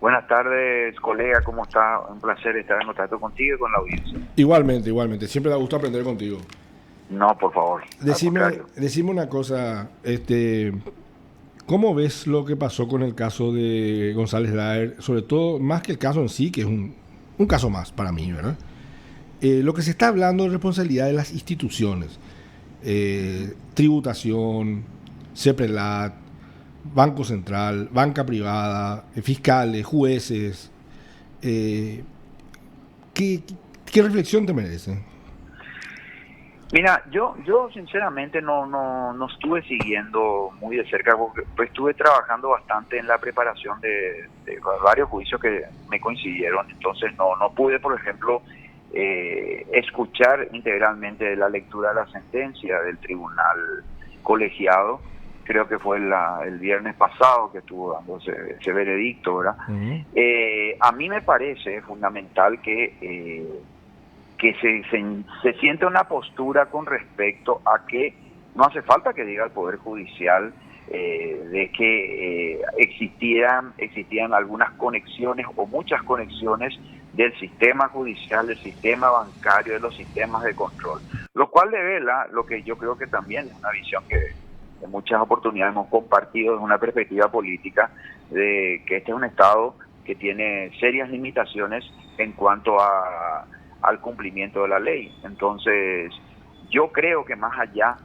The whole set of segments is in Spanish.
Buenas tardes, colega, ¿cómo está? Un placer estar en contacto contigo y con la audiencia. Igualmente. Siempre da gusto aprender contigo. No, por favor, al contrario. Decime una cosa, ¿cómo ves lo que pasó con el caso de González Daer? Sobre todo, más que el caso en sí, que es un caso más para mí, ¿verdad? Lo que se está hablando de responsabilidad de las instituciones, tributación, CEPRELAT, Banco Central, banca privada, fiscales, jueces. Eh, ¿qué reflexión te merece? Mira, yo sinceramente no estuve siguiendo muy de cerca porque pues, estuve trabajando bastante en la preparación de varios juicios que me coincidieron, entonces no pude, por ejemplo, escuchar integralmente la lectura de la sentencia del tribunal colegiado. Creo que fue el viernes pasado que estuvo dándose ese veredicto, ¿verdad? Uh-huh. A mí me parece fundamental que se siente una postura con respecto a que no hace falta que diga el Poder Judicial de que existían algunas conexiones o muchas conexiones del sistema judicial, del sistema bancario, de los sistemas de control, lo cual devela lo que yo creo que también es una visión que en muchas oportunidades hemos compartido desde una perspectiva política, de que este es un Estado que tiene serias limitaciones en cuanto al cumplimiento de la ley. Entonces, yo creo que más allá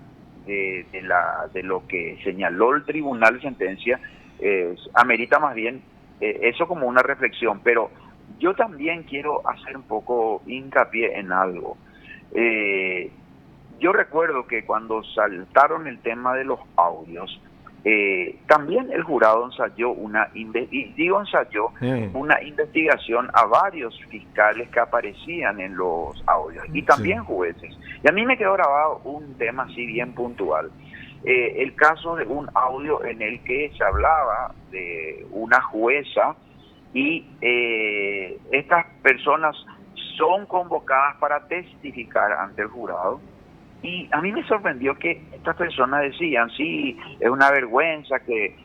de lo que señaló el tribunal de sentencia, amerita más bien eso como una reflexión, pero yo también quiero hacer un poco hincapié en algo. Yo recuerdo que cuando saltaron el tema de los audios, también el jurado ensayó una investigación a varios fiscales que aparecían en los audios y también jueces. Y a mí me quedó grabado un tema así bien puntual. El caso de un audio en el que se hablaba de una jueza y estas personas son convocadas para testificar ante el jurado. Y a mí me sorprendió que estas personas decían, sí, es una vergüenza que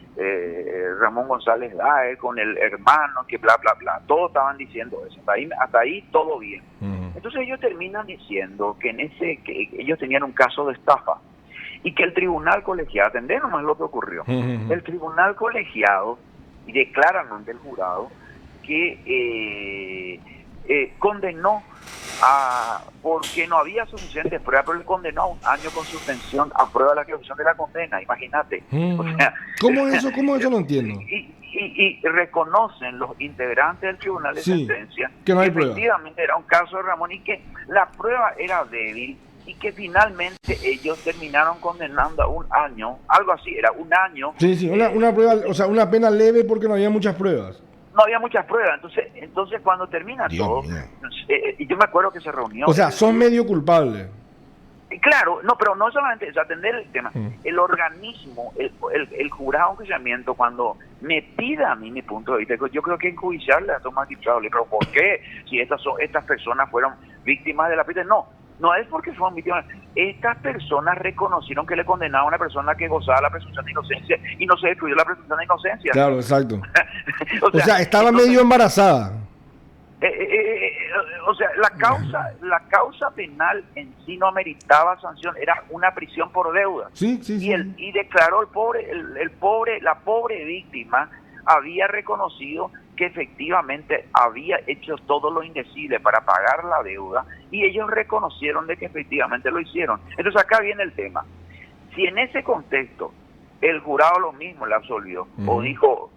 Ramón González Daer con el hermano, que bla, bla, bla. Todos estaban diciendo eso. Hasta ahí todo bien. Uh-huh. Entonces ellos terminan diciendo que que ellos tenían un caso de estafa y que el tribunal colegiado, atender nomás lo que ocurrió, uh-huh. El tribunal colegiado declaran ante el jurado que condenó porque no había suficientes pruebas, pero él condenó a 1 año con suspensión a prueba de la ejecución de la condena, imagínate. O sea, ¿Cómo eso no entiendo? Y reconocen los integrantes del tribunal de sentencia que no hay efectivamente era un caso de Ramón y que la prueba era débil y que finalmente ellos terminaron condenando a 1 año, algo así, era 1 año. Sí, una prueba, o sea, una pena leve porque no había muchas pruebas. No había muchas pruebas, entonces cuando termina Dios todo, yo me acuerdo que se reunió. O sea, son medio culpables. Claro, no, pero no solamente eso, atender el tema. El organismo, el jurado de enjuiciamiento, cuando me pida a mí mi punto de vista, yo creo que enjuiciarle a estos magistrados, pero ¿por qué? Si estas personas fueron víctimas de la pena, no es porque fueron víctimas. Estas personas reconocieron que le condenaban a una persona que gozaba la presunción de inocencia y no se destruyó la presunción de inocencia. Claro, exacto. o sea, estaba medio embarazada. O sea, la causa penal en sí no ameritaba sanción, era una prisión por deuda. Sí. Y declaró la pobre víctima había reconocido que efectivamente había hecho todo lo indecible para pagar la deuda y ellos reconocieron de que efectivamente lo hicieron. Entonces acá viene el tema. Si en ese contexto el jurado lo mismo le absolvió, o dijo,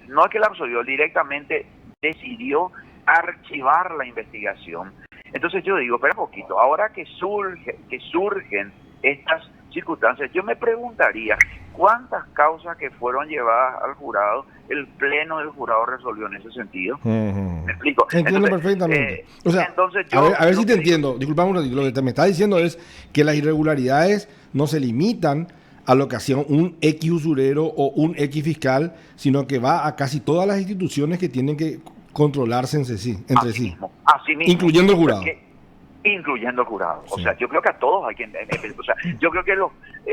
no es que le absolvió, directamente decidió archivar la investigación. Entonces yo digo, espera un poquito, ahora que surgen estas circunstancias, yo me preguntaría cuántas causas que fueron llevadas al jurado, el pleno del jurado resolvió en ese sentido. ¿Me explico? Entiendo perfectamente. O sea, entonces a ver si te entiendo. Disculpame un ratito. Lo que me estás diciendo es que las irregularidades no se limitan a lo que hacía un X usurero o un X fiscal, sino que va a casi todas las instituciones que tienen que controlarse entre sí, así mismo, incluyendo el jurado. incluyendo el jurado. O Sí. sea, yo creo que a todos hay que... O sea, yo creo que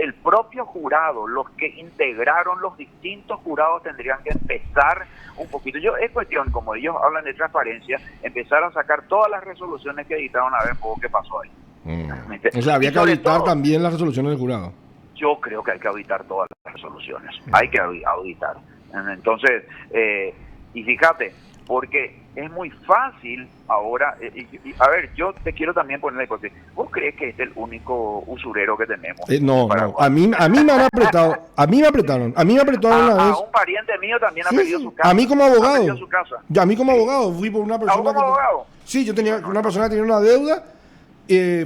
el propio jurado, los que integraron los distintos jurados tendrían que empezar un poquito. Es cuestión, como ellos hablan de transparencia, empezar a sacar todas las resoluciones que editaron a ver un poco qué pasó ahí. O sea, había Y que sobre auditar todo, también las resoluciones del jurado. yo creo que hay que auditar todas las resoluciones. Hay que auditar. Entonces, y fíjate, porque es muy fácil ahora, a ver, yo te quiero también poner la hipótesis. ¿Vos crees que este es el único usurero que tenemos? No, no. A mí me han apretado. A mí me apretaron una A vez. un pariente mío también ha Sí, perdido sí. su casa. A mí como Ha abogado. perdido su casa. A mí como abogado fui por una persona. ¿A vos como abogado? Sí, yo tenía una persona que tenía una deuda.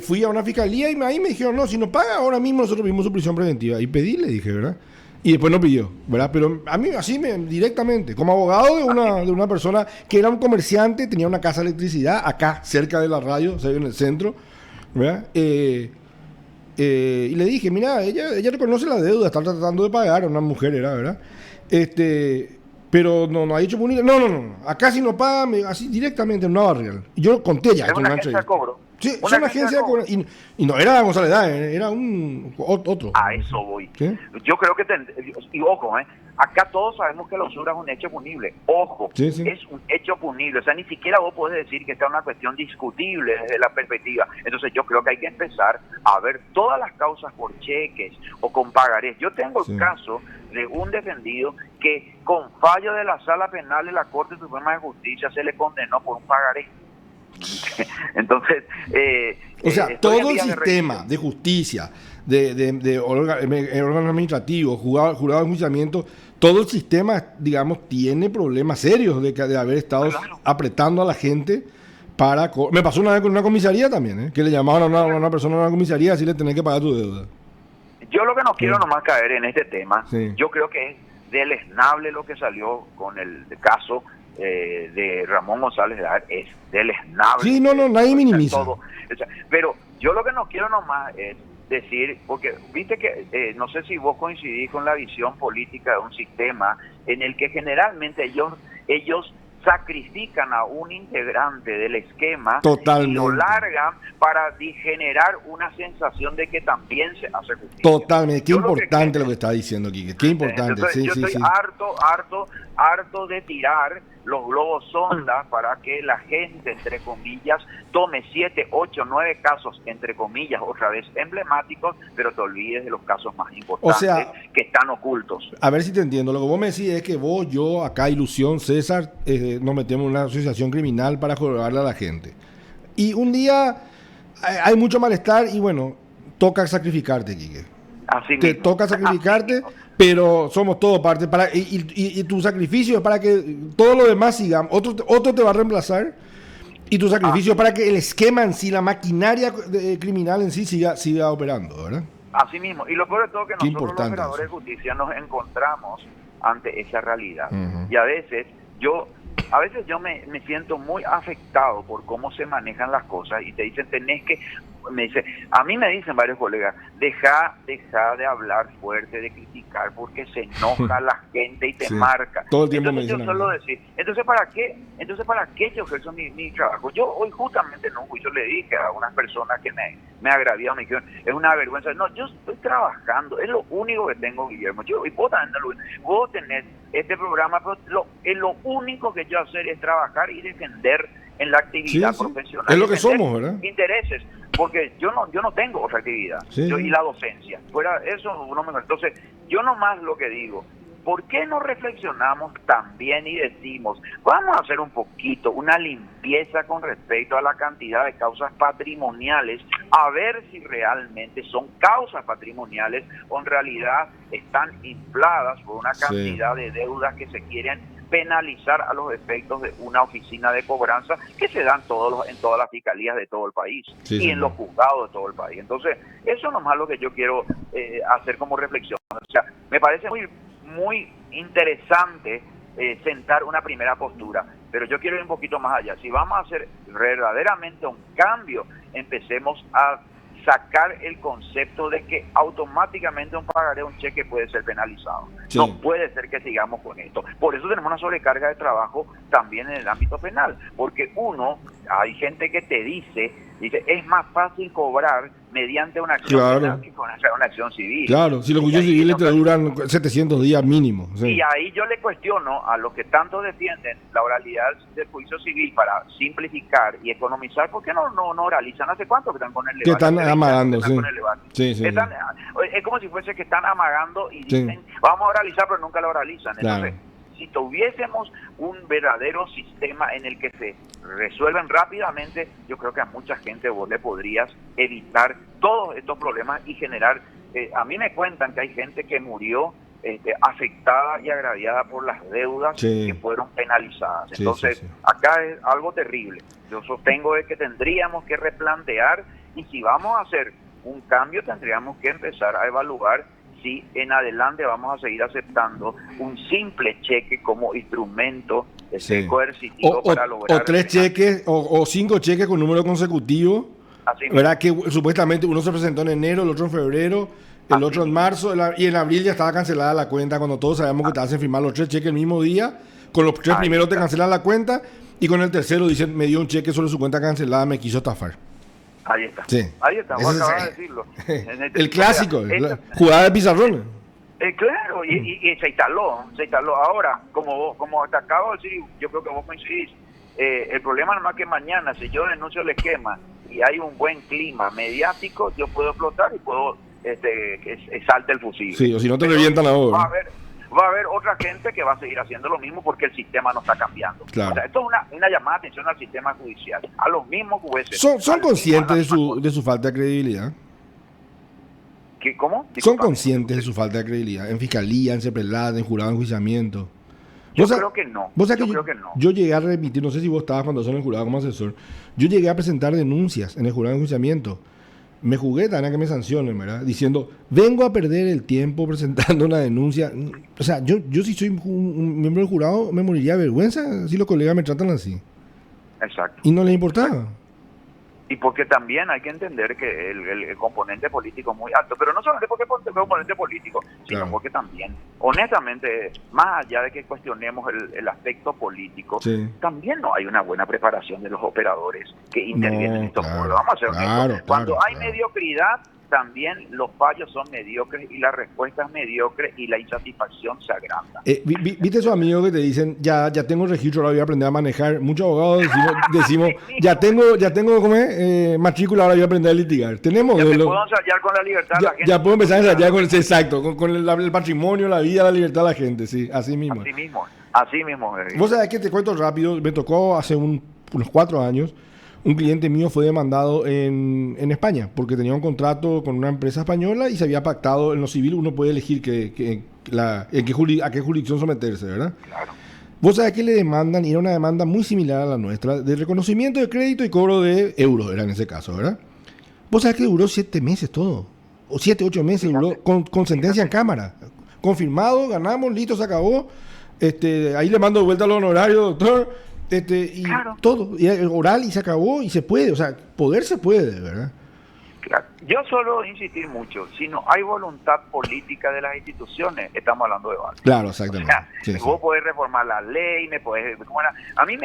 Fui a una fiscalía y ahí me dijeron, no, si no paga ahora mismo nosotros pedimos su prisión preventiva. Y pedí, le dije, ¿verdad? Y después no pidió, ¿verdad? Pero a mí así directamente, como abogado de una persona que era un comerciante, tenía una casa de electricidad acá, cerca de la radio, o sea, en el centro, ¿verdad? Y le dije, mira, ella reconoce la deuda, está tratando de pagar, una mujer era, ¿verdad? Pero no ha dicho punir. No. Acá si no paga, así directamente en Nueva Real. Y yo conté ya. Es una agencia de cobro. Sí, es una agencia de cobro. Y no era González Daer, era otro. A eso voy. ¿Qué? Yo creo que, y ojo, acá todos sabemos que la usura es un hecho punible. Ojo, Sí, sí. es un hecho punible. O sea, ni siquiera vos podés decir que esta es una cuestión discutible desde la perspectiva. Entonces yo creo que hay que empezar a ver todas las causas por cheques o con pagarés. Yo tengo el caso de un defendido que con fallo de la Sala Penal de la Corte Suprema de Justicia se le condenó por un pagaré. Entonces, o sea, todo el sistema de justicia, de órganos administrativos, jurado de enjuiciamiento, todo el sistema, digamos, tiene problemas serios de haber estado apretando a la gente para... Me pasó una vez con una comisaría también, que le llamaban a una persona a una comisaría así le tenés que pagar tu deuda. Yo lo que no quiero nomás caer en este tema, Sí. yo creo que es deleznable lo que salió con el caso de Ramón González Daer, es deleznable. Sí, no, nadie minimiza. Todo. O sea, pero yo lo que no quiero nomás es decir, porque viste que no sé si vos coincidís con la visión política de un sistema en el que generalmente ellos sacrifican a un integrante del esquema. Totalmente. Y lo largan para generar una sensación de que también se hace justicia. Totalmente. Qué importante lo que está diciendo, Quique. Qué importante. Entonces, yo estoy harto de tirar los globos sonda para que la gente, entre comillas, tome 7, 8, 9 casos, entre comillas, otra vez emblemáticos, pero te olvides de los casos más importantes, o sea, que están ocultos. A ver si te entiendo. Lo que vos me decís es que vos, yo, acá, Ilusión, César, nos metemos en una asociación criminal para jorobarle a la gente. Y un día hay mucho malestar y bueno, toca sacrificarte, Quique. Así Te mismo. toca sacrificarte, pero somos todos parte. Y tu sacrificio es para que todo lo demás siga. Otro te va a reemplazar. Y tu sacrificio es para que el esquema en sí, la maquinaria criminal en sí siga operando, ¿verdad? Así mismo. Y lo peor de todo es que Qué nosotros los importante operadores de eso. justicia nos encontramos ante esa realidad. Ujú. Y a veces yo me siento muy afectado por cómo se manejan las cosas y te dicen, a mí me dicen varios colegas, deja de hablar fuerte, de criticar, porque se enoja la gente y te Sí. marca. Todo el tiempo Entonces me dicen yo suelo a mí. decir, entonces ¿para qué yo ejerzo mi trabajo? Yo hoy justamente en un juicio le dije a unas personas que me agraviaron, me dijeron, es una vergüenza. No, yo estoy trabajando, es lo único que tengo, Guillermo. Y vos también vos tenés este programa, pero lo único que yo hacer es trabajar y defender en la actividad profesional. Es lo que somos, ¿verdad? Intereses, porque yo no tengo otra actividad. Sí. Y la docencia. Fuera eso, entonces, yo nomás lo que digo, ¿por qué no reflexionamos también y decimos, vamos a hacer un poquito, una limpieza con respecto a la cantidad de causas patrimoniales, a ver si realmente son causas patrimoniales o en realidad están infladas por una cantidad de deudas que se quieren penalizar a los efectos de una oficina de cobranza que se dan en todas las fiscalías de todo el país y en los juzgados de todo el país? Entonces, eso nomás lo que yo quiero hacer como reflexión. O sea, me parece muy interesante sentar una primera postura, pero yo quiero ir un poquito más allá. Si vamos a hacer verdaderamente un cambio, empecemos a sacar el concepto de que automáticamente un pagaré, un cheque puede ser penalizado. Sí. No puede ser que sigamos con esto. Por eso tenemos una sobrecarga de trabajo también en el ámbito penal, porque hay gente que te dice, Dice, es más fácil cobrar mediante una acción Claro. penal que con una acción civil. Claro, si los Y juicios ahí civiles no te duran 700 días mínimo. Sí. Y ahí yo le cuestiono a los que tanto defienden la oralidad del juicio civil para simplificar y economizar, ¿por qué no oralizan? ¿Hace cuánto que están con el debate? Que están amagando, están sí. con el debate. Sí, sí, Están, es como si fuese que están amagando y dicen, vamos a oralizar, pero nunca lo oralizan. Entonces, si tuviésemos un verdadero sistema en el que se resuelven rápidamente, yo creo que a mucha gente vos le podrías evitar todos estos problemas y generar... a mí me cuentan que hay gente que murió afectada y agraviada por las deudas que fueron penalizadas. Entonces, acá es algo terrible. Yo sostengo de que tendríamos que replantear, y si vamos a hacer un cambio, tendríamos que empezar a evaluar si en adelante vamos a seguir aceptando un simple cheque como instrumento coercitivo para lograr... O 3 cheques, o 5 cheques con número consecutivo. ¿Verdad? Que supuestamente uno se presentó en enero, el otro en febrero, el otro en marzo, y en abril ya estaba cancelada la cuenta, cuando todos sabemos que te hacen firmar los 3 cheques el mismo día. Con los 3 primeros te cancelan la cuenta, y con el tercero dicen, me dio un cheque sobre su cuenta cancelada, me quiso estafar. Ahí está. Sí. Ahí está, vos acabas de decirlo. El clásico, jugada de pizarrón. Claro, y se instaló. Ahora, como te acabo de decir, yo creo que vos coincidís, el problema no es que mañana, si yo denuncio el esquema y hay un buen clima mediático, yo puedo explotar y puedo que salte el fusil. Sí, o si no te revientan la obra. Va a haber otra gente que va a seguir haciendo lo mismo porque el sistema no está cambiando. Claro. O sea, esto es una llamada de atención al sistema judicial, a los mismos jueces. ¿Son conscientes de su falta de credibilidad? ¿Cómo? ¿Son conscientes de su falta de credibilidad? En fiscalía, en CEPRELAT, en jurado de enjuiciamiento. Yo creo que no. Yo llegué a remitir, no sé si vos estabas cuando son en el jurado como asesor, yo llegué a presentar denuncias en el jurado de enjuiciamiento. Me jugué también a que me sancionen, ¿verdad? Diciendo, vengo a perder el tiempo presentando una denuncia. O sea, yo si soy un miembro del jurado, me moriría de vergüenza si los colegas me tratan así. Exacto. Y no les importaba. Y porque también hay que entender que el componente político es muy alto, pero no solamente porque es componente político, sino porque también, honestamente, más allá de que cuestionemos el aspecto político, también no hay una buena preparación de los operadores que intervienen en estos pueblos. Vamos a ser honestos. Cuando hay mediocridad, también los fallos son mediocres y la respuesta es mediocre y la insatisfacción se agranda. ¿Viste esos amigos que te dicen, ya tengo el registro, ahora voy a aprender a manejar? Muchos abogados decimos ya tengo matrícula, ahora voy a aprender a litigar. Tenemos ya puedo ensayar con la libertad de la gente. Ya puedo empezar a ensayar con el patrimonio, la vida, la libertad de la gente, sí, así mismo. Así mismo. Vos sabés que te cuento rápido, me tocó hace unos 4 años. Un cliente mío fue demandado en España porque tenía un contrato con una empresa española y se había pactado en lo civil. Uno puede elegir a qué jurisdicción someterse, ¿verdad? Claro. Vos sabés que le demandan, y era una demanda muy similar a la nuestra, de reconocimiento de crédito y cobro de euros, era en ese caso, ¿verdad? Vos sabés que duró 7 meses todo, o 7, 8 meses duró, con sentencia en cámara. Confirmado, ganamos, listo, se acabó. Ahí le mando de vuelta al honorario, doctor. Y todo, y oral, y se acabó, y se puede, o sea, poder se puede, ¿verdad? Claro. Yo solo insistir mucho, si no hay voluntad política de las instituciones, estamos hablando de base. Claro, exactamente. O sea, vos podés reformar la ley, a mí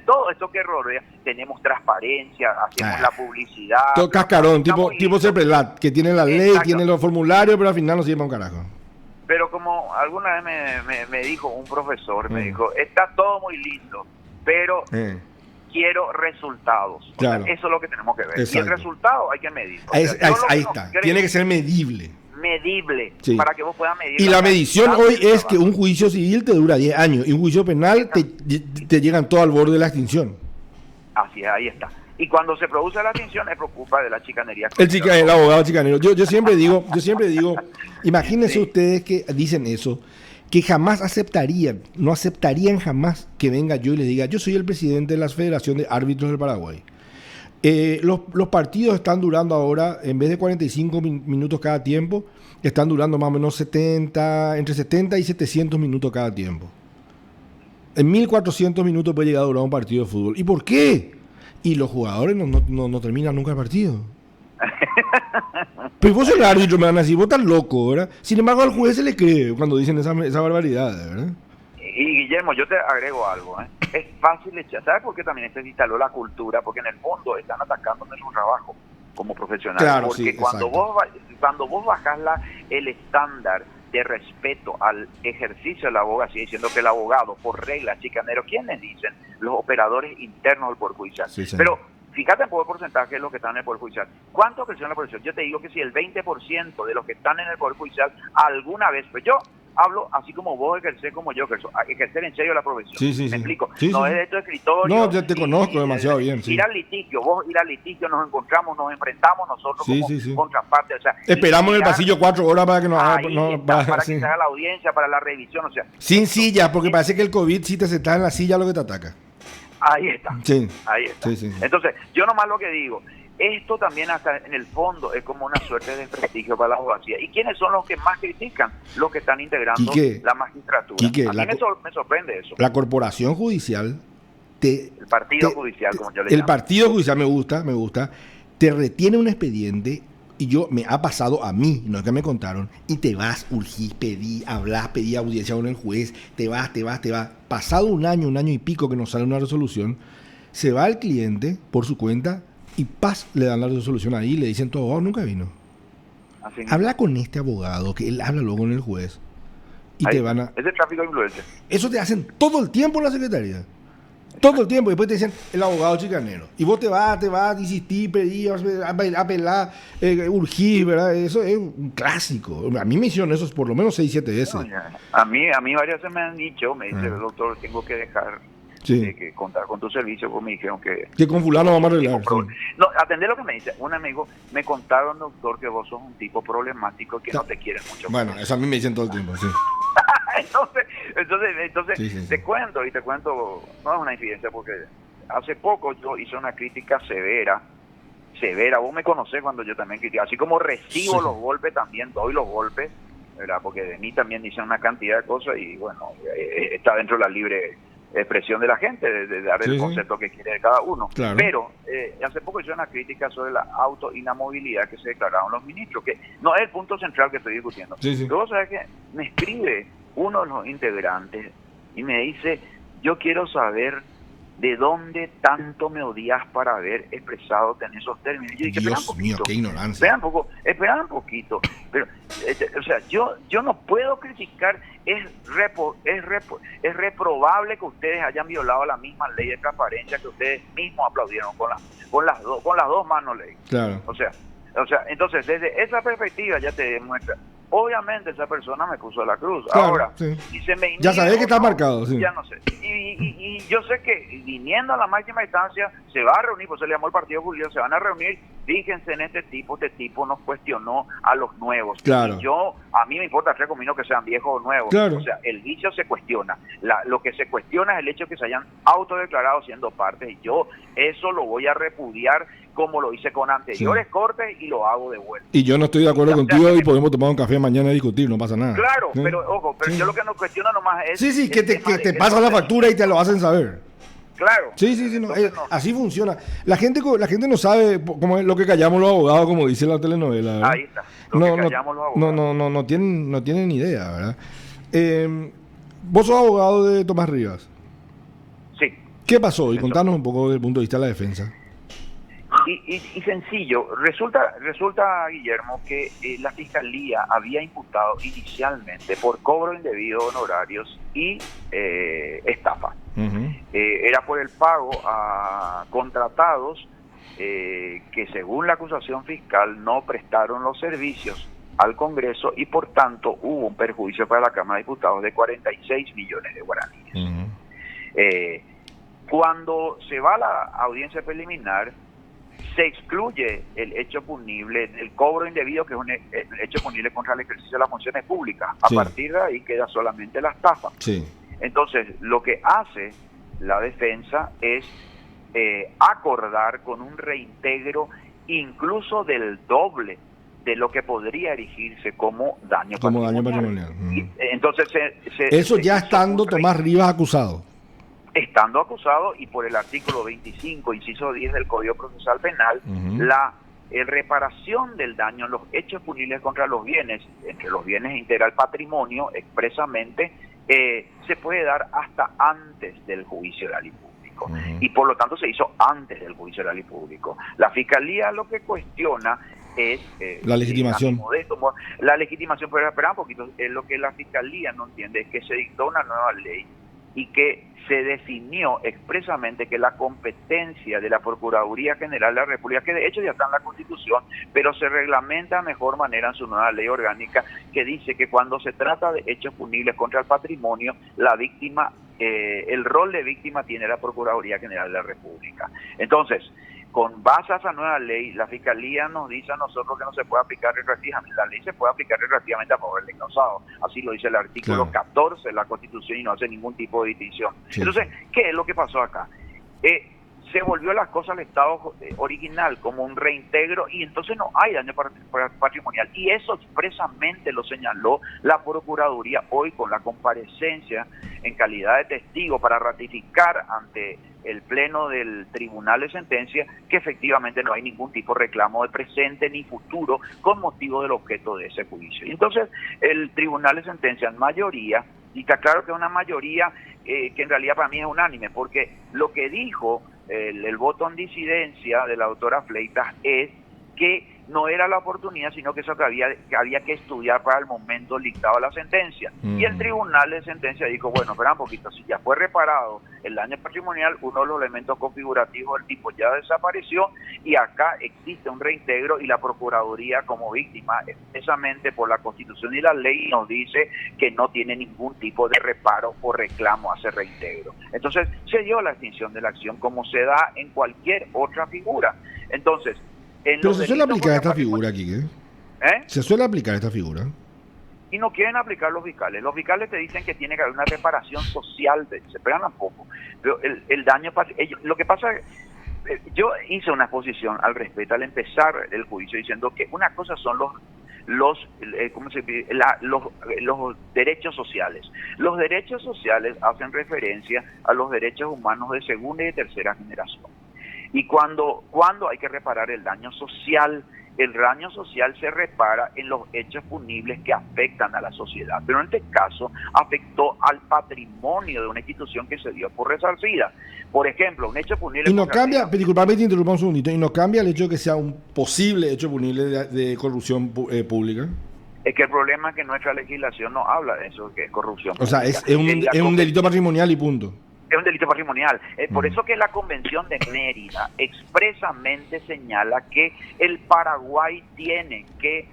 todo esto que rodea, tenemos transparencia, hacemos la publicidad. Todo cascarón, tipo CEPRELAT, que tiene la ley, tiene los formularios, pero al final no sirve para un carajo. Pero como alguna vez me dijo un profesor, me dijo, está todo muy lindo, pero quiero resultados. Claro. O sea, eso es lo que tenemos que ver. Exacto. Y el resultado hay que medir. Ahí está. Tiene que ser medible. Para que vos puedas medir. Y la medición hoy es que un juicio civil te dura 10 años y un juicio penal te llegan todo al borde de la extinción. Así es, ahí está. Y cuando se produce la extinción, es preocupa de la chicanería. El abogado chicanero. Yo siempre digo, imagínense ustedes que dicen eso, que jamás no aceptarían jamás que venga yo y les diga, yo soy el presidente de la Federación de Árbitros del Paraguay. Los partidos están durando ahora, en vez de 45 minutos cada tiempo, están durando más o menos entre 70 y 700 minutos cada tiempo. En 1400 minutos puede llegar a durar un partido de fútbol. ¿Y por qué? Y los jugadores no terminan nunca el partido. Pero vos sos el árbitro, me van a decir, vos estás loco, ¿verdad? Sin embargo, al juez se le cree cuando dicen esa barbaridad, ¿verdad? Y Guillermo, yo te agrego algo, ¿eh? Es fácil echar, ¿sabes por qué también se instaló la cultura? Porque en el fondo están atacando nuestro trabajo como profesionales. Claro, Porque sí, cuando vos bajás el estándar de respeto al ejercicio de la abogacía, diciendo que el abogado, por regla, chicanero, ¿quiénes dicen? Los operadores internos del Poder Judicial. Sí, Pero fíjate en poco porcentaje de los que están en el Poder Judicial. ¿Cuánto creció en la profesión? Yo te digo que si el 20% de los que están en el Poder Judicial alguna vez, pues yo hablo así como vos ejercer, como yo ejercer en serio la profesión. Sí. ¿Me explico? Sí, no sí. es de tu escritorio. No, yo te conozco demasiado bien. Sí. Ir al litigio, vos ir al litigio, nos encontramos, nos enfrentamos nosotros como contraparte. O sea, esperamos en el pasillo 4 horas para que nos haga... para que se haga la audiencia, para la revisión, o sea. Sin silla, porque parece que el COVID, si te sentás en la silla, lo que te ataca. Ahí está. Sí. Ahí está. Sí. Entonces, yo nomás lo que digo, esto también hasta en el fondo es como una suerte de desprestigio para la abogacía. ¿Y quiénes son los que más critican? Los que están integrando la magistratura. A mí me sorprende eso. La corporación judicial... el partido judicial, como yo le llamo. El partido judicial me gusta. Te retiene un expediente y me ha pasado a mí, no es que me contaron, y te vas, urgís, pedí audiencia con el juez, te vas. Pasado un año y pico que nos sale una resolución, se va el cliente por su cuenta y le dan la resolución ahí y le dicen, tu abogado nunca vino. Habla con este abogado, que él habla luego con el juez. Y ahí, te van a... Es de tráfico de influencia. Eso te hacen todo el tiempo en la secretaría. Todo el tiempo, y después te dicen el abogado chicanero. Y vos te vas, insistís, pedís, apelar, urgís, ¿verdad? Eso es un clásico. A mí me hicieron eso por lo menos 6-7 veces. No, a mí varias veces me han dicho, me dice, doctor, tengo que dejar que contar con tu servicio, porque me dijeron que con fulano vamos a arreglar. No, atendé lo que me dice. Un amigo, me contaron, doctor, que vos sos un tipo problemático y que no te quieres mucho. Bueno, eso a mí me dicen todo el tiempo, sí. entonces te cuento, no es una infidencia, porque hace poco yo hice una crítica severa, vos me conocés cuando yo también critico, así como recibo los golpes, también doy los golpes, ¿verdad? Porque de mí también dicen una cantidad de cosas y bueno, está dentro de la libre expresión de la gente, de dar el concepto que quiere de cada uno. Claro. Pero hace poco hice una crítica sobre la autoinamovilidad que se declararon los ministros, que no es el punto central que estoy discutiendo. Pero vos sabés que me escribe uno de los integrantes y me dice, yo quiero saber de dónde tanto me odias para haber expresado en esos términos. Yo dije, Dios mío, qué ignorancia. Espera un poquito. Pero, o sea, yo no puedo criticar, es reprobable que ustedes hayan violado la misma ley de transparencia que ustedes mismos aplaudieron con las dos manos ley. Claro. O sea, entonces desde esa perspectiva ya te demuestra. Obviamente esa persona me puso la cruz. Claro, ahora, y se me ya sabés que está marcado. Sí. Ya no sé. Y yo sé que viniendo a la máxima instancia se va a reunir, pues se le llamó el Partido Judicial, se van a reunir. Fíjense en este tipo nos cuestionó a los nuevos. Claro. Y a mí me importa 3 cominos que sean viejos o nuevos. Claro. O sea, el vicio se cuestiona. Lo que se cuestiona es el hecho de que se hayan autodeclarado siendo parte. Y yo eso lo voy a repudiar como lo hice con anteriores cortes y lo hago de vuelta. Y yo no estoy de acuerdo contigo y podemos tomar un café mañana y discutir, no pasa nada. Claro, pero ojo, yo lo que no cuestiono nomás es... que te pasan la factura y te lo hacen saber. Claro. Sí, no, así funciona. La gente no sabe cómo es lo que callamos los abogados, como dice la telenovela, ¿verdad? Ahí está, lo que callamos los abogados. No tienen ni idea, ¿verdad? Vos sos abogado de Tomás Rivas. Sí. ¿Qué pasó? Y contanos un poco desde el punto de vista de la defensa. Y sencillo, resulta Guillermo, que la Fiscalía había imputado inicialmente por cobro indebido de honorarios y estafa. Uh-huh. Era por el pago a contratados que según la acusación fiscal no prestaron los servicios al Congreso y por tanto hubo un perjuicio para la Cámara de Diputados de 46 millones de guaraníes. Uh-huh. Cuando se va a la audiencia preliminar, se excluye el hecho punible, el cobro indebido, que es un hecho punible contra el ejercicio de las funciones públicas. A partir de ahí queda solamente la estafa. Sí. Entonces, lo que hace la defensa es acordar con un reintegro incluso del doble de lo que podría erigirse como daño patrimonial. Entonces, eso ya estando Tomás Rivas acusado. Estando acusado y por el artículo 25, inciso 10 del Código Procesal Penal, uh-huh, la reparación del daño en los hechos punibles contra los bienes, entre los bienes integra el patrimonio expresamente, se puede dar hasta antes del juicio oral y público. Y por lo tanto se hizo antes del juicio oral y público. La Fiscalía lo que cuestiona es la legitimación. La legitimación, pero espera un poquito, lo que la Fiscalía no entiende es que se dictó una nueva ley y que se definió expresamente que la competencia de la Procuraduría General de la República, que de hecho ya está en la Constitución, pero se reglamenta de mejor manera en su nueva ley orgánica, que dice que cuando se trata de hechos punibles contra el patrimonio, la víctima, el rol de víctima tiene la Procuraduría General de la República. Entonces, con base a esa nueva ley, la Fiscalía nos dice a nosotros que no se puede aplicar retroactivamente. La ley se puede aplicar retroactivamente a favor del encausado. Así lo dice el artículo 14 de la Constitución y no hace ningún tipo de distinción. Sí. Entonces, ¿qué es lo que pasó acá? Se volvió las cosas al estado original como un reintegro y entonces no hay daño patrimonial. Y eso expresamente lo señaló la Procuraduría hoy con la comparecencia en calidad de testigo para ratificar ante el Pleno del Tribunal de Sentencia que efectivamente no hay ningún tipo de reclamo de presente ni futuro con motivo del objeto de ese juicio. Y entonces el Tribunal de Sentencia en mayoría, y está claro que es una mayoría que en realidad para mí es unánime, porque lo que dijo el voto en disidencia de la doctora Fleitas es que no era la oportunidad, sino que eso que había que estudiar para el momento dictado la sentencia. Y el Tribunal de Sentencia dijo, bueno, espera un poquito, si ya fue reparado el daño patrimonial, uno de los elementos configurativos del tipo ya desapareció y acá existe un reintegro y la Procuraduría como víctima, expresamente por la Constitución y la ley, nos dice que no tiene ningún tipo de reparo o reclamo a ese reintegro. Entonces, se dio la extinción de la acción como se da en cualquier otra figura. Entonces, pero se suele aplicar esta figura aquí, Se suele aplicar esta figura. Y no quieren aplicar los fiscales. Los fiscales te dicen que tiene que haber una reparación social, se pegan un poco. Pero el daño, lo que pasa es, yo hice una exposición al respecto al empezar el juicio diciendo que una cosa son los derechos sociales. Los derechos sociales hacen referencia a los derechos humanos de segunda y de tercera generación. Y cuando hay que reparar el daño social se repara en los hechos punibles que afectan a la sociedad. Pero en este caso afectó al patrimonio de una institución que se dio por resarcida. Por ejemplo, un hecho punible... Y no cambia, disculpame que te interrumpa un segundito, y no cambia el hecho de que sea un posible hecho punible de corrupción pública. Es que el problema es que nuestra legislación no habla de eso, que es corrupción pública. O sea, es un delito patrimonial y punto. Es un delito patrimonial. Por eso que la Convención de Mérida expresamente señala que el Paraguay tiene que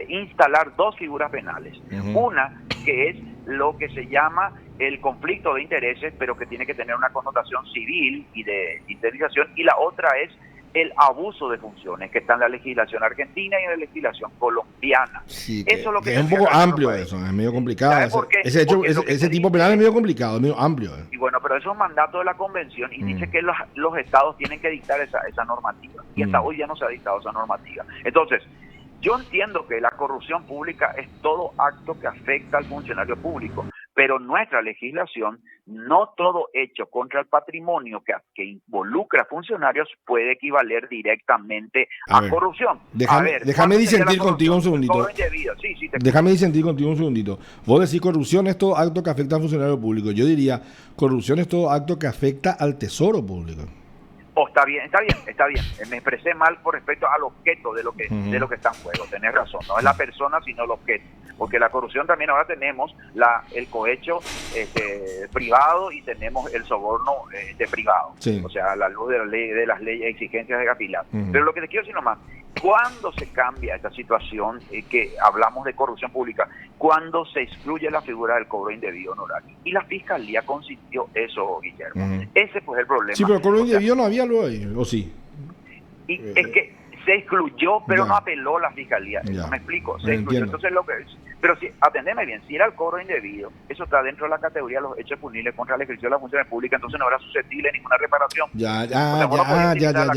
instalar dos figuras penales. Una que es lo que se llama el conflicto de intereses, pero que tiene que tener una connotación civil y de indemnización, y la otra es el abuso de funciones, que está en la legislación argentina y en la legislación colombiana. Sí, eso es lo que es un poco amplio eso, es medio complicado. Ese tipo penal es medio complicado, es medio amplio. Y bueno, pero eso es un mandato de la convención y dice que los estados tienen que dictar esa normativa. Y hasta hoy ya no se ha dictado esa normativa. Entonces, yo entiendo que la corrupción pública es todo acto que afecta al funcionario público, pero nuestra legislación, no todo hecho contra el patrimonio que involucra funcionarios puede equivaler directamente a déjame corrupción. Déjame disentir contigo un segundito. Déjame disentir contigo un segundito. Vos decís corrupción es todo acto que afecta al funcionario público. Yo diría corrupción es todo acto que afecta al tesoro público. Está bien. Me expresé mal por respecto al objeto de lo que está en juego. Tenés razón, no es la persona sino el objeto. Porque la corrupción también ahora tenemos el cohecho privado y tenemos el soborno privado. Sí. O sea, a la luz de las leyes exigencias de Gapilar. Pero lo que te quiero decir nomás, ¿cuándo se cambia esta situación que hablamos de corrupción pública? Cuando se excluye la figura del cobro indebido honorario. Y la Fiscalía consintió eso, Guillermo. Ese pues es el problema. Sí, pero el cobro indebido no había luego ahí, ¿o sí? Y es que se excluyó, pero no apeló la Fiscalía. No me explico. Se excluyó. Entonces pero si, atendeme bien, si era el cobro indebido, eso está dentro de la categoría de los hechos punibles contra el ejercicio de las funciones públicas, entonces no era susceptible de ninguna reparación.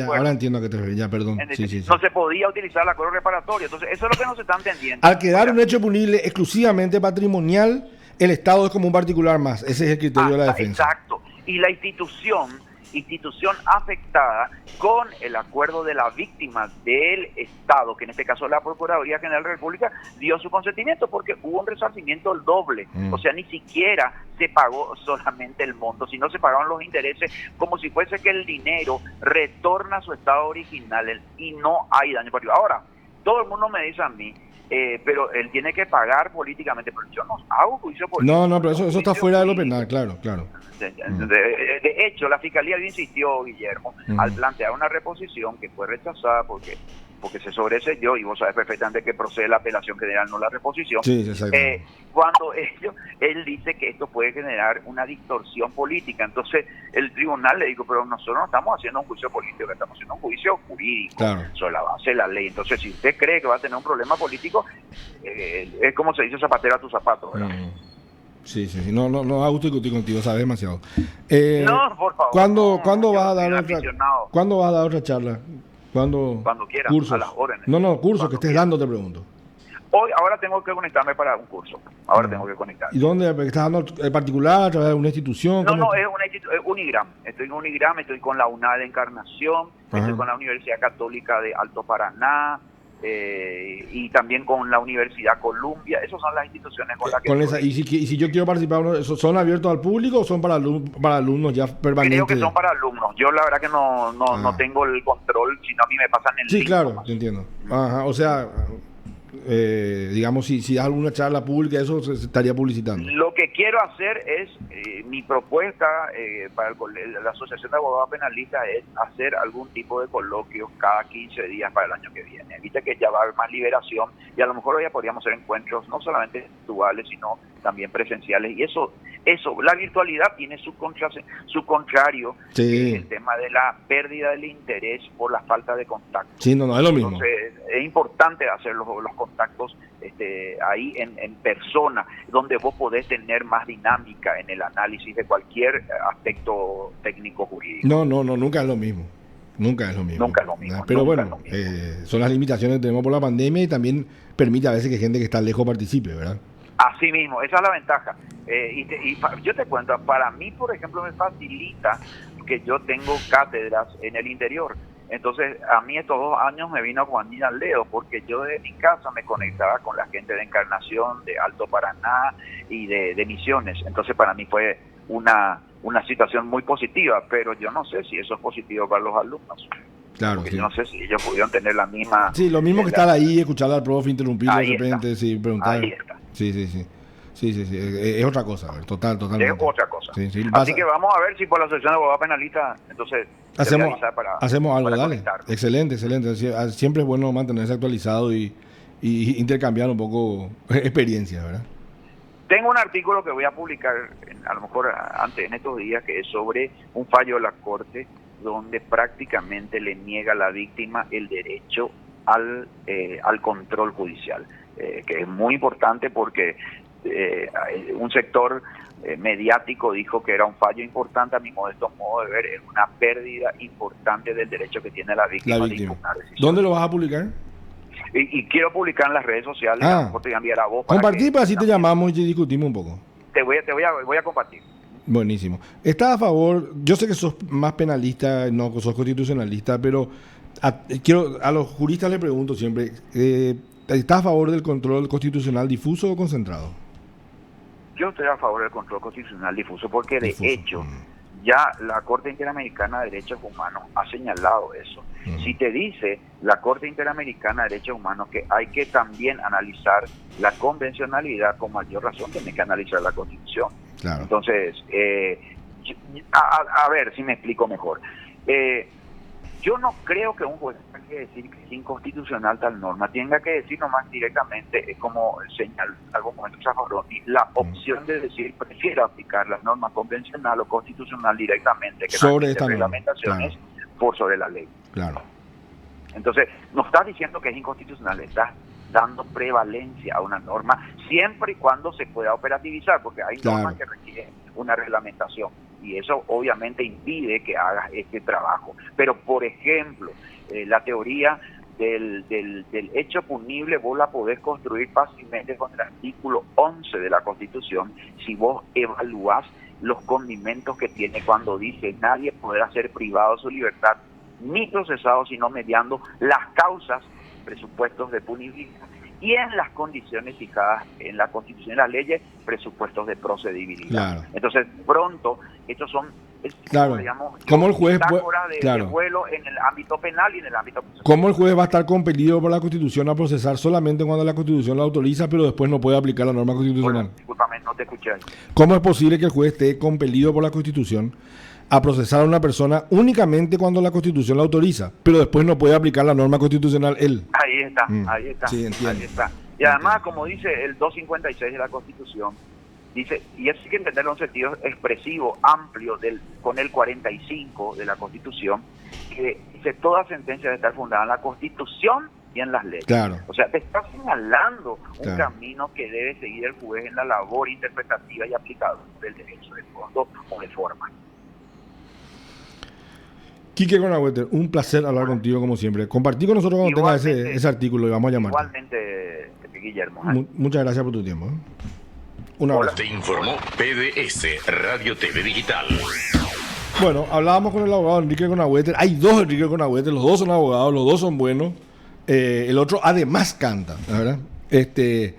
Ahora entiendo que te refieres, perdón. No se podía utilizar el acuerdo reparatorio, entonces eso es lo que no se está entendiendo. Al quedar un hecho punible exclusivamente patrimonial, el Estado es como un particular más, ese es el criterio de la defensa. Exacto, y la institución institución afectada con el acuerdo de la víctima del Estado, que en este caso la Procuraduría General de la República, dio su consentimiento porque hubo un resarcimiento doble. O sea, ni siquiera se pagó solamente el monto, sino se pagaron los intereses como si fuese que el dinero retorna a su estado original y no hay daño particular. Ahora, todo el mundo me dice a mí, pero él tiene que pagar políticamente, pero yo no hago juicio político. No, pero eso está fuera de lo penal, claro. De hecho, la Fiscalía insistió, Guillermo, al plantear una reposición que fue rechazada porque se sobreseyó, y vos sabés perfectamente que procede la apelación general, no la reposición. Sí, exacto. Cuando él dice que esto puede generar una distorsión política, entonces el tribunal le dijo, pero nosotros no estamos haciendo un juicio político, estamos haciendo un juicio jurídico, sobre la base de la ley. Entonces, si usted cree que va a tener un problema político, es como se dice, zapatero a tu zapato, ¿verdad? Sí. No hago discutir contigo, sabes demasiado. No, por favor. ¿Cuándo vas a dar otra charla? Cuando quieras, cursos. A las órdenes. Cursos que estés dando, te pregunto. Ahora tengo que conectarme para un curso. Tengo que conectarme. ¿Y dónde estás dando en particular, a través de una institución? No, es Unigram. Estoy en Unigram, estoy con la UNAD de Encarnación, estoy con la Universidad Católica de Alto Paraná, y también con la Universidad Columbia. Esas son las instituciones con las que y si yo quiero participar, ¿son abiertos al público o son para alumnos ya permanentes? Creo que son para alumnos. Yo la verdad que no tengo el control, sino a mí me pasan el link. Sí, claro, te entiendo. O sea, digamos, si das alguna charla pública, eso se estaría publicitando. Lo que quiero hacer es, mi propuesta para la Asociación de Abogados Penalistas es hacer algún tipo de coloquio cada 15 días para el año que viene. Viste que ya va a haber más liberación y a lo mejor ya podríamos hacer encuentros no solamente virtuales, sino también presenciales. Y eso la virtualidad tiene su contrario, sí. El tema de la pérdida del interés por la falta de contacto. Sí, no es lo mismo. Entonces, es importante hacer los contactos ahí en persona, donde vos podés tener más dinámica en el análisis de cualquier aspecto técnico jurídico. No, nunca es lo mismo. Nunca es lo mismo. Pero bueno, son las limitaciones que tenemos por la pandemia y también permite a veces que gente que está lejos participe, ¿verdad? Así mismo, esa es la ventaja. Yo te cuento, para mí, por ejemplo, me facilita que yo tengo cátedras en el interior. Entonces, a mí estos 2 años me vino Juan al Leo, porque yo desde mi casa me conectaba con la gente de Encarnación, de Alto Paraná y de Misiones. Entonces, para mí fue una situación muy positiva, pero yo no sé si eso es positivo para los alumnos. Claro, porque yo no sé si ellos pudieron tener la misma... Sí, lo mismo que estar ahí, escuchar al profe, interrumpirlo de repente, sí, preguntar. Ahí está. Sí, es otra cosa, totalmente. Es otra cosa. Sí, así que vamos a ver si por la Asociación de Abogados Penalistas, entonces... Hacemos algo, dale. Excelente. Siempre es bueno mantenerse actualizado y intercambiar un poco experiencias, ¿verdad? Tengo un artículo que voy a publicar, a lo mejor en estos días, que es sobre un fallo de la Corte donde prácticamente le niega a la víctima el derecho al control judicial, que es muy importante porque un sector mediático dijo que era un fallo importante. A mi modesto modo de ver, es una pérdida importante del derecho que tiene la víctima. De impugnar decisiones. ¿Dónde lo vas a publicar? Y quiero publicar en las redes sociales. A lo mejor te voy a enviar a vos. Compartir para así te llamamos y discutimos un poco. Voy a compartir. Buenísimo. ¿Estás a favor? Yo sé que sos más penalista, no sos constitucionalista, pero a los juristas les pregunto siempre, ¿estás a favor del control constitucional difuso o concentrado? Yo estoy a favor del control constitucional difuso porque de hecho ya la Corte Interamericana de Derechos Humanos ha señalado eso. Si te dice la Corte Interamericana de Derechos Humanos que hay que también analizar la convencionalidad, con mayor razón tiene que analizar la Constitución. Claro. Entonces, a ver si me explico mejor. Yo no creo que un juez tenga que decir que es inconstitucional tal norma, tenga que decir nomás directamente, como señaló algún momento Zaffaroni, la opción de decir prefiero aplicar las normas convencional o constitucional directamente, que sobre estas reglamentaciones por sobre la ley. Claro. Entonces, no estás diciendo que es inconstitucional, estás dando prevalencia a una norma siempre y cuando se pueda operativizar, porque hay normas que requieren una reglamentación y eso obviamente impide que hagas este trabajo. Pero, por ejemplo, la teoría del hecho punible vos la podés construir fácilmente con el artículo 11 de la Constitución si vos evaluás los condimentos que tiene cuando dice nadie podrá ser privado de su libertad ni procesado sino mediando las causas, presupuestos de punibilidad y en las condiciones fijadas en la Constitución y las leyes, presupuestos de procedibilidad. Claro. Entonces, pronto, estos son, claro, digamos, como el juez de vuelo en el ámbito penal y en el ámbito procesal. ¿Cómo el juez va a estar compelido por la Constitución a procesar solamente cuando la Constitución lo autoriza, pero después no puede aplicar la norma constitucional? Bueno, discúlpame, no te escuché ahí. ¿Cómo es posible que el juez esté compelido por la Constitución a procesar a una persona únicamente cuando la Constitución la autoriza, pero después no puede aplicar la norma constitucional él? Ahí está, ahí está, sí, entiendo. ahí está. Y además, como dice el 256 de la Constitución, dice, y eso hay que entenderlo en un sentido expresivo, amplio, con el 45 de la Constitución, que dice, toda sentencia debe estar fundada en la Constitución y en las leyes. Claro. O sea, te está señalando un Claro. camino que debe seguir el juez en la labor interpretativa y aplicadora del derecho de fondo o de forma. Quique Conagüete, un placer hablar contigo como siempre. Compartí con nosotros cuando tengas ese artículo y vamos a llamar. Igualmente, Guillermo. Muchas gracias por tu tiempo. Un abrazo. Te informó PDS Radio TV Digital. Bueno, hablábamos con el abogado Enrique Conagüete. Hay dos Enrique Conagüete, los dos son abogados, los dos son buenos. El otro además canta, ¿verdad?